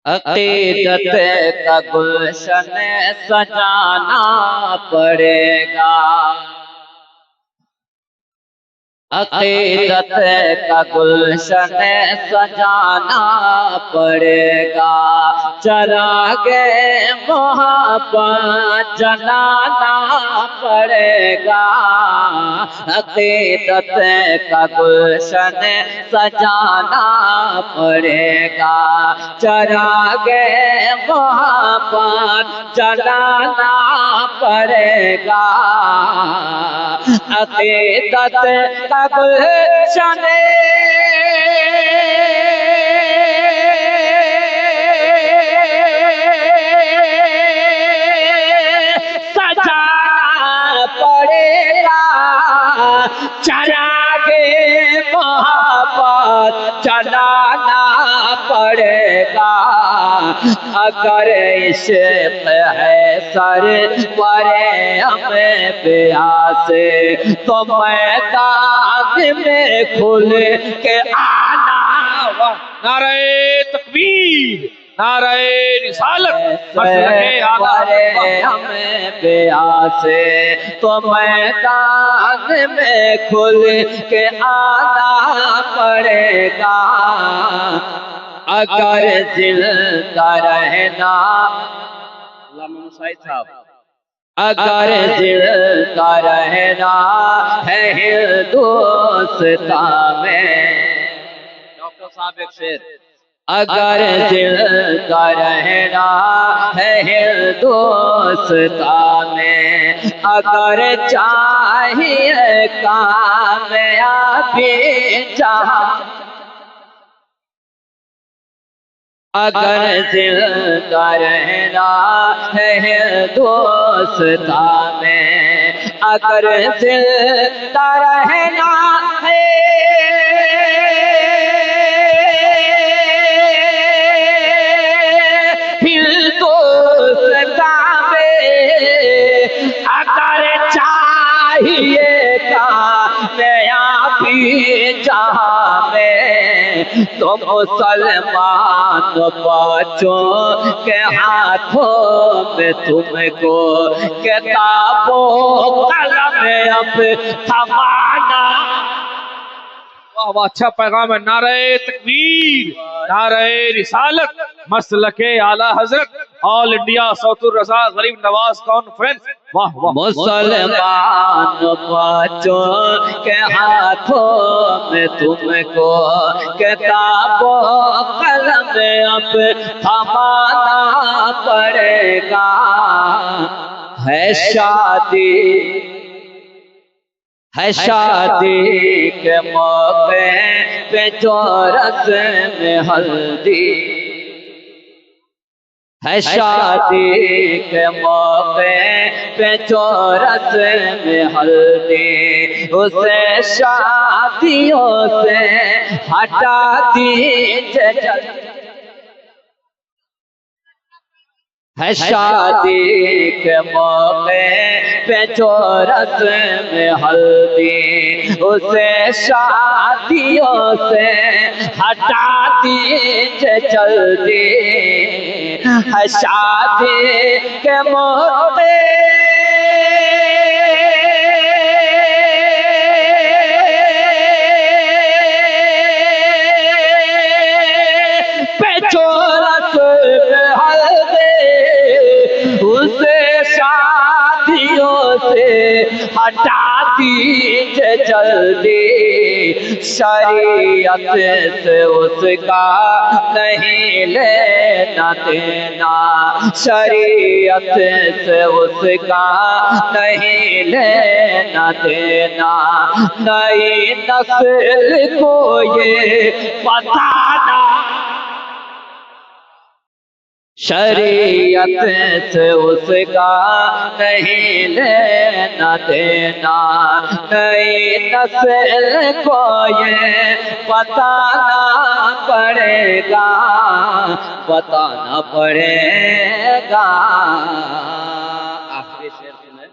عقیدت کا گلشن سجانا پڑے گا، عقیدت کا گلشن سجانا پڑے گا، چراغ محبت جلانا پڑے گا، عقیدت کا گلشن سجانا پڑے گا، چراغ محبت جلانا پڑے گا، عقیدت کا گلشن سجانا پڑے گا، چراغ محبت جلانا پڑے گا، اگر عشق ہے سرور انبیاء سے تو میدان میں کھل کے آنا۔ نعرہ تکبیر، نعرہ رسالت، سرور انبیاء سے تو میدان میں کھل کے آنا پڑے گا، اگر زندہ رہنا علامہ سعید صاحب، اگر زندہ رہنا ہے ہندوستان میں، ڈاکٹر صاحب ایک شعر، اگر زندہ رہنا ہے ہندوستان میں، اگر چاہیے کامیابی جہاں، اگر زندہ رہنا ہے ہندوستان میں، اگر زندہ رہنا ہے ہندوستان میں، اگر چاہیے کامیابی جہاں میں، تو مسلمان بچوں کے ہاتھوں میں تم کو کتاب و قلم اب تھمانا۔ واہ، اچھا پیغام ہے۔ نعرہ تکبیر، نعرہ رسالت، مسلک اعلی حضرت، آل انڈیا صوت الرضا غریب نواز کانفرنس۔ واہ واہ، مسلمان بچوں کے ہاتھوں میں تم کو کتاب و قلم اب تھمانا پڑے گا، ہے شادی کے موقع پہ جو رسم ہلدی، ہے شادی کے موقع پہ جو رسم ہلدی، اسے شادیوں سے ہٹا دیجئے، ہے شادی کے موقع پہ جو رسم ہلدی، اسے شادیوں سے ہٹا دیجئے جلدی، ہے شادی کے موقع پہ جو رسم ہلدی، اسے شادیوں سے ہٹا دیجئے جلدی، شریعت سے اس کا نہیں لینا دینا، شریعت سے اس کا نہیں لینا دینا، نئی نسل کو یہ بتانا، شریعت سے اس کا نہیں لینا دینا، نئی نسل کو یہ بتانا پڑے گا، بتانا پڑے گا۔ آخری شعر سنیں۔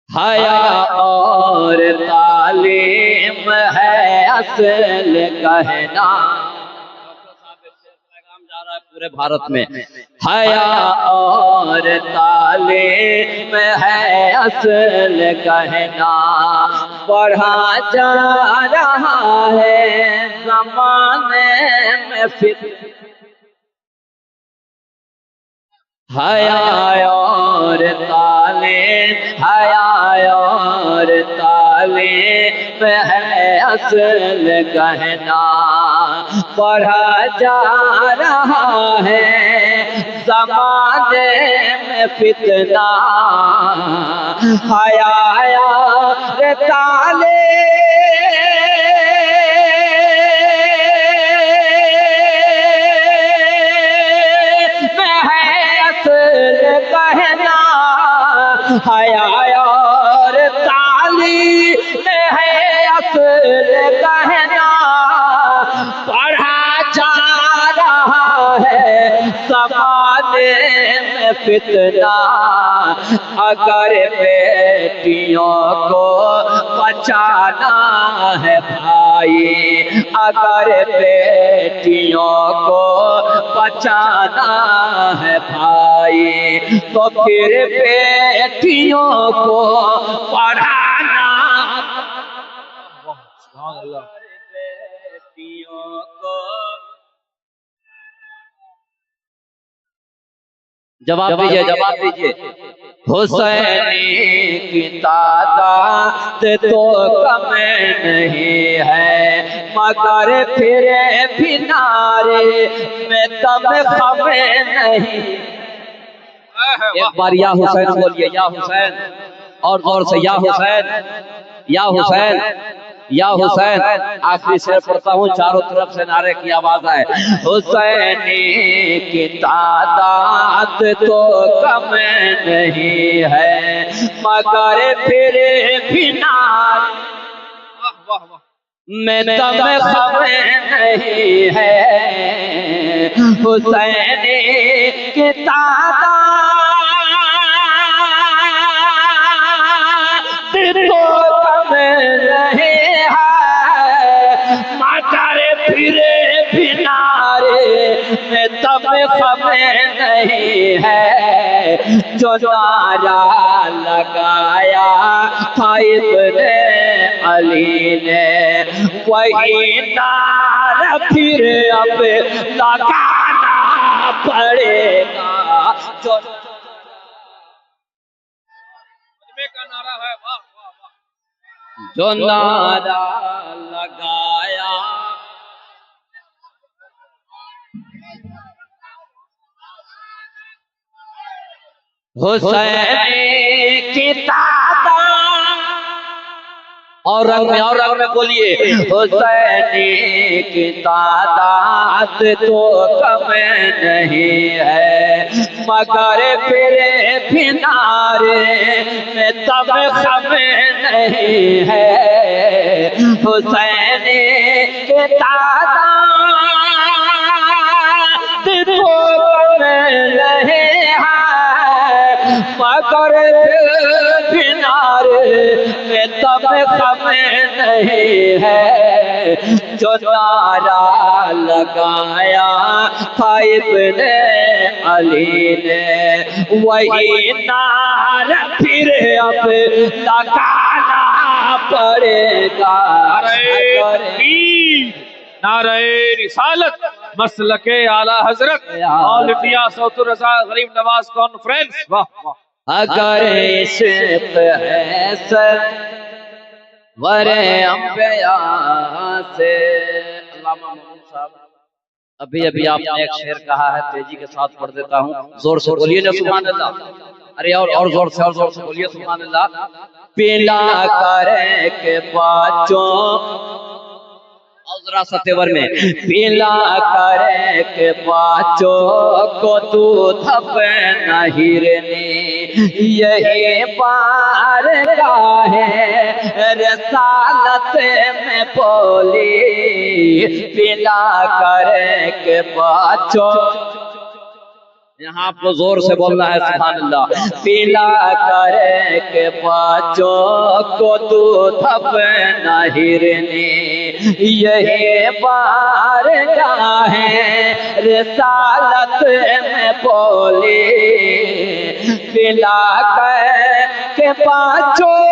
حیا اور تعلیم ہے اصل کہنا، जा रहा है पूरे भारत में। हया और तालीम है असल कहना, बढ़ा जा रहा है ज़माने में फिर। हया और तालीम, हया और तालीम है असल कहना, बढ़ा जा रहा है ज़माने में फितना। हया और तालीम कहना, हया और तालीम है असल कहना, पढ़ा जा रहा है ज़माने में फितना। अगर बेटियों को बचाना है भाई, अगर बेटियों को बचाना है भाई, तो फिर बेटियों को पढ़ाना। बेटियों को जवाब दीजिए, जवाब दीजिए। हुसैनी की तादाद तो कम नहीं है, मगर फिर भी नारे में दम खम नहीं। एक बार या हुसैन बोलिए, या हुसैन, और से या हुसैन, या हुसैन, या हुसैन। आखिरी शेर पढ़ता हूँ, चारों तरफ से नारे की आवाज आए। हुसैनी की तादाद तो कम नहीं है, मगर फिर भी नारे में दम खम नहीं है। हुसैनी की तादाद तो कम नहीं है, मगर फिर भी नारे में दम खम नहीं है। जो नारा लगाया था इब्ने अली ने, वही नारा फिर अब लगाना पड़ेगा। जो का नारा है, वाह वाह वाह। जो नारा लगाया हुसैनी की तादाद, और रंग में बोलिए। हुसैनी की तादाद तो कम नहीं है, मगर फिर भी नारे में दम खम नहीं है। हुसैनी की तादाद तो कम नहीं है, मगर भी नारे में दम खम नहीं है। जो नारा लगाया था इब्ने अली ने, वही नारा फिर अब लगाना पड़ेगा। नारे रिसालत, मसलके आला हजरत, ऑल इंडिया सौतुर रज़ा गरीब नवाज कॉन्फ्रेंस। वाह वाह। अगर इश्क है सर वरे अंबिया से। अल्लामा महमूद साहब, अभी अभी आपने एक शेर कहा है, तेजी के साथ पढ़ देता हूँ, जोर से बोलिए ना सुभान अल्लाह। अरे और जोर से, और जोर से बोलिए सुभान अल्लाह। पीला करे के बाचों, जरा सतेवर में, पीला करे के बाचों को दूध नहीं रहनी, यही बार है रसालत में बोली। पीला करे के बाचों, यहाँ आपको जोर से बोलना है सुभान अल्लाह। पीला करे के बच्चों को दूध अपना हिरने, यही बारगाह है रिसालत में बोली। पीला करे के बच्चों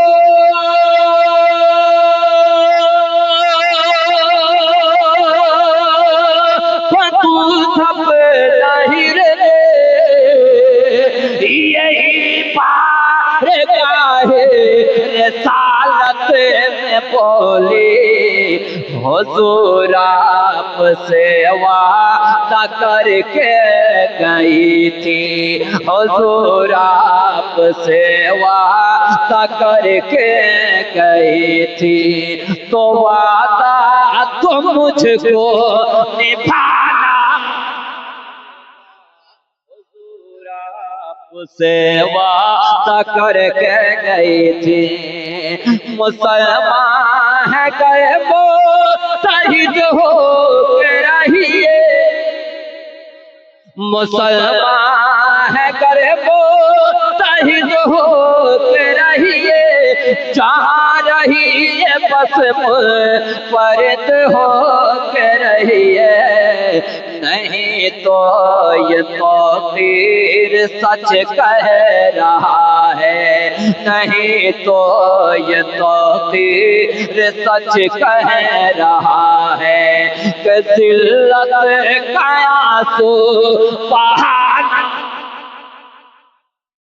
दूध अपना हिरने, यही बारगाह रिसालत में बोली। हुजूर आप से वादा करके गई थी, हुजूर आप से वादा करके गई थी, तो वादा तो मुझको निभाना। से वादा करके गई थी, मुसलमान है गए वो शहीद हो के रहिए, मुसलमान है गए वो शहीद हो के रहिए। जहाँ रहिए बस मुनफरिद हो के रहिए, नहीं तो ये तौकीर सच कह रहा है, नहीं तो ये तौकीर सच कह रहा है कि जिल्लत का आंसू पहाड़